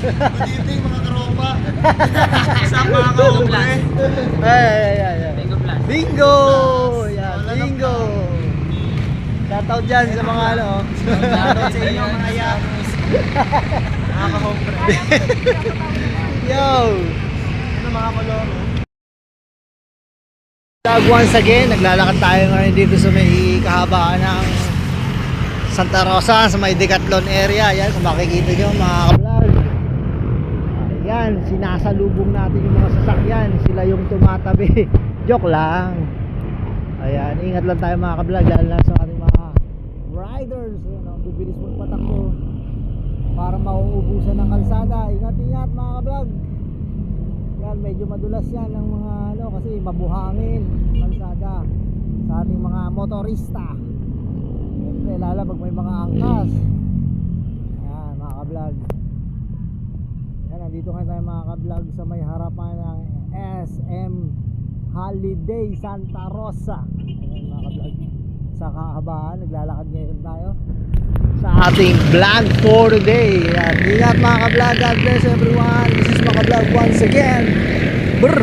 Good evening mga karopa. Sa mga kaumbre. Ay. Bingo Plus. Bingo! Yan, bingo! Shoutout dyan sa mga ano. Shoutout sa inyo mga yakos. Mga kaumbre. Yo! Ano mga koloro? Once again, naglalakad tayo ngayon dito sa may kahabaan ng Santa Rosa, sa may Decathlon area. Yan, kung makikita nyo mga ka-vlog. Ayan, sinasalubong natin yung mga sasakyan. Sila yung tumatabi. Joke lang. Ayan, ingat lang tayo mga ka-vlog, lalo na sa ating mga riders. Ayan, bibilis magpatakbo para mauubusan ng kalsada. Ingat mga ka-vlog. Yan, medyo madulas yan ng mga ano, kasi mabuhangin kalsada sa ating mga motorista. Siyempre lalo pag may mga angkas. Yan mga ka-vlog. Yan, nandito nga tayo mga ka-vlog sa may harapan ng SM Holiday Santa Rosa. Yan mga ka-vlog, sa kahabaan naglalakad ngayon tayo sa ating vlog for today. Yan, ingat mga ka-vlog, God bless everyone. This is mga ka-vlog once again. Brr!